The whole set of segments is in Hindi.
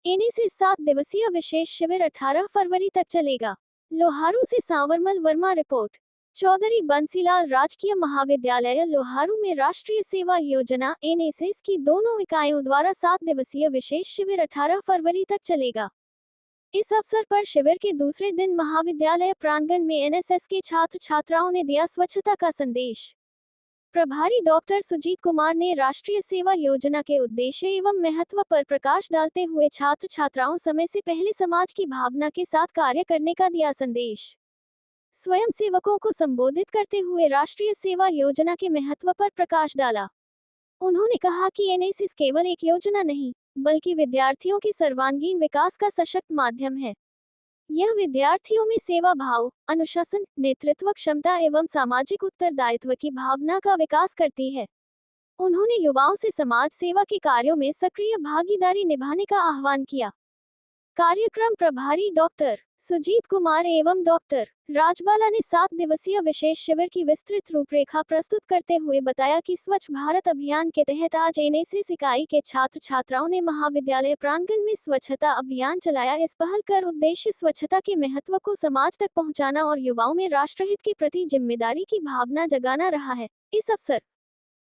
एनएसएस 7 दिवसीय विशेष शिविर 18 फरवरी तक चलेगा। लोहारू से सांवरमल वर्मा रिपोर्ट। चौधरी बंसीलाल राजकीय महाविद्यालय लोहारू में राष्ट्रीय सेवा योजना एनएसएस की दोनों इकाइयों द्वारा 7 दिवसीय विशेष शिविर 18 फरवरी तक चलेगा। इस अवसर पर शिविर के दूसरे दिन महाविद्यालय प्रांगण में एनएसएस के छात्र छात्राओं ने दिया स्वच्छता का संदेश। प्रभारी डॉक्टर सुजीत कुमार ने राष्ट्रीय सेवा योजना के उद्देश्य एवं महत्व पर प्रकाश डालते हुए छात्र छात्राओं समय से पहले समाज की भावना के साथ कार्य करने का दिया संदेश। स्वयं सेवकों को संबोधित करते हुए राष्ट्रीय सेवा योजना के महत्व पर प्रकाश डाला। उन्होंने कहा कि एनएसएस केवल एक योजना नहीं, बल्कि विद्यार्थियों के सर्वांगीण विकास का सशक्त माध्यम है। यह विद्यार्थियों में सेवा भाव, अनुशासन, नेतृत्व क्षमता एवं सामाजिक उत्तरदायित्व की भावना का विकास करती है। उन्होंने युवाओं से समाज सेवा के कार्यों में सक्रिय भागीदारी निभाने का आह्वान किया। कार्यक्रम प्रभारी डॉक्टर सुजीत कुमार एवं डॉक्टर राजबाला ने 7 दिवसीय विशेष शिविर की विस्तृत रूपरेखा प्रस्तुत करते हुए बताया कि स्वच्छ भारत अभियान के तहत आज एनएसएस इकाई के छात्र छात्राओं ने महाविद्यालय प्रांगण में स्वच्छता अभियान चलाया। इस पहल का उद्देश्य स्वच्छता के महत्व को समाज तक पहुंचाना और युवाओं में राष्ट्रहित के प्रति जिम्मेदारी की भावना जगाना रहा है। इस अवसर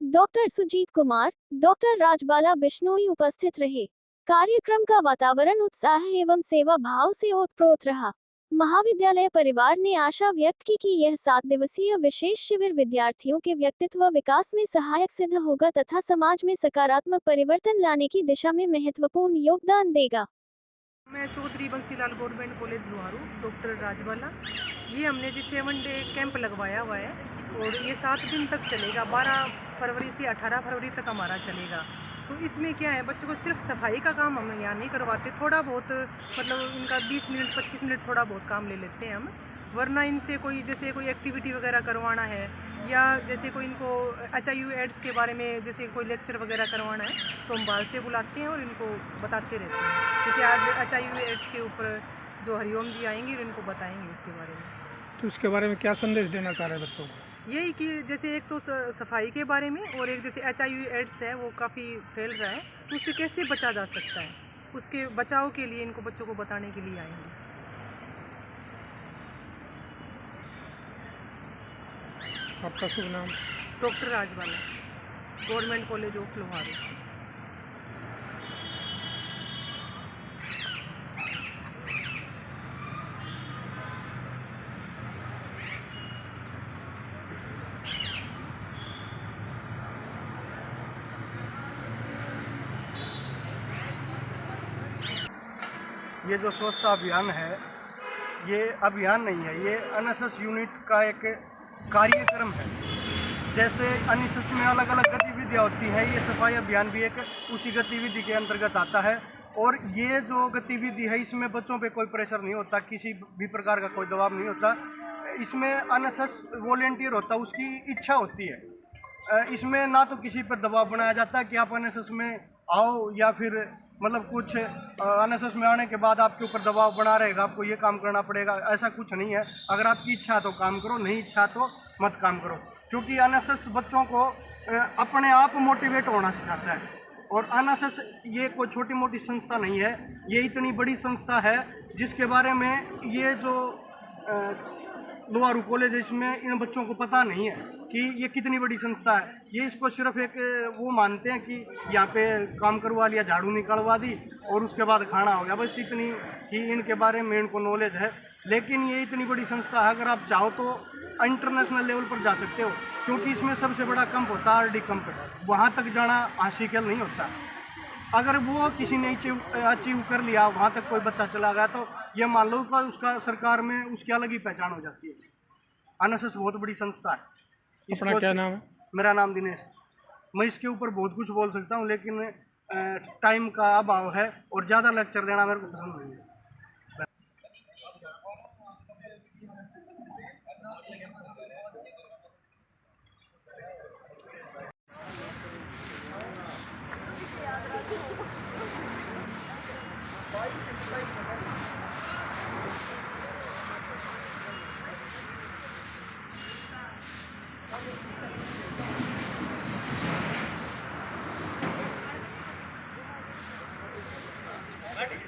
डॉक्टर सुजीत कुमार, डॉक्टर राजबाला बिश्नोई उपस्थित रहे। कार्यक्रम का वातावरण उत्साह एवं सेवा भाव से ओतप्रोत रहा। महाविद्यालय परिवार ने आशा व्यक्त की कि यह 7 दिवसीय विशेष शिविर विद्यार्थियों के व्यक्तित्व विकास में सहायक सिद्ध होगा तथा समाज में सकारात्मक परिवर्तन लाने की दिशा में महत्वपूर्ण योगदान देगा। मैं Chaudhary Bansilal government college Loharu, doctor Rajbala. ये हमने जी 7 डे कैंप लगवाया हुआ है और ये 7 दिन तक चलेगा। 12 फरवरी से 18 फरवरी तक हमारा चलेगा। तो इसमें क्या है, बच्चों को सिर्फ सफाई का काम हम यहाँ नहीं करवाते, थोड़ा बहुत मतलब इनका 20 मिनट 25 मिनट थोड़ा बहुत काम ले लेते हैं हम। वरना इनसे कोई जैसे कोई एक्टिविटी वगैरह करवाना है या जैसे कोई इनको HIV एड्स के बारे में जैसे कोई लेक्चर वगैरह करवाना है तो हम बाहर से बुलाते हैं और इनको बताते रहते हैं। जैसे आज HIV एड्स के ऊपर जो हरिओम जी आएंगे और इनको बताएंगे उसके बारे में। तो उसके बारे में क्या संदेश देना चाह रहे हैं बच्चों को? यही कि जैसे एक तो सफाई के बारे में और एक जैसे HIV एड्स है वो काफ़ी फैल रहा है, तो उससे कैसे बचा जा सकता है, उसके बचाव के लिए इनको बच्चों को बताने के लिए आएंगे। आपका शुभ नाम? Doctor Rajbala, government college of Loharu. ये जो स्वच्छता अभियान है, ये अभियान नहीं है, ये एनएसएस यूनिट का एक कार्यक्रम है। जैसे एनएसएस में अलग अलग गतिविधियाँ होती हैं, ये सफाई अभियान भी एक उसी गतिविधि के अंतर्गत आता है। और ये जो गतिविधि है इसमें बच्चों पे कोई प्रेशर नहीं होता, किसी भी प्रकार का कोई दबाव नहीं होता। इसमें एनएसएस वॉलेंटियर होता है, उसकी इच्छा होती है। इसमें ना तो किसी पर दबाव बनाया जाता है कि आप एनएसएस में आओ या फिर मतलब कुछ एनएसएस में आने के बाद आपके ऊपर दबाव बना रहेगा, आपको ये काम करना पड़ेगा, ऐसा कुछ नहीं है। अगर आपकी इच्छा है तो काम करो, नहीं इच्छा तो मत काम करो। क्योंकि एनएसएस बच्चों को अपने आप मोटिवेट होना सिखाता है। और एनएसएस ये कोई छोटी मोटी संस्था नहीं है, ये इतनी बड़ी संस्था है जिसके बारे में ये जो लोहारू कॉलेज है इसमें इन बच्चों को पता नहीं है कि ये कितनी बड़ी संस्था है। ये इसको सिर्फ एक वो मानते हैं कि यहाँ पे काम करवा लिया, झाड़ू निकलवा दी और उसके बाद खाना हो गया, बस इतनी ही इनके बारे में इनको नॉलेज है। लेकिन ये इतनी बड़ी संस्था है, अगर आप चाहो तो इंटरनेशनल लेवल पर जा सकते हो। क्योंकि इसमें सबसे बड़ा कैंप होता है RD कैंप, वहाँ तक जाना हासिल नहीं होता। अगर वो किसी ने अचीव कर लिया, वहाँ तक कोई बच्चा चला गया, तो ये मान लो कि उसका सरकार में उसकी अलग ही पहचान हो जाती है। एनएसएस बहुत बड़ी संस्था है। अपना क्या नाम है? मेरा नाम दिनेश। मैं इसके ऊपर बहुत कुछ बोल सकता हूँ, लेकिन टाइम का अभाव है और ज़्यादा लेक्चर देना मेरे को पसंद नहीं है।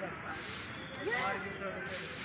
है।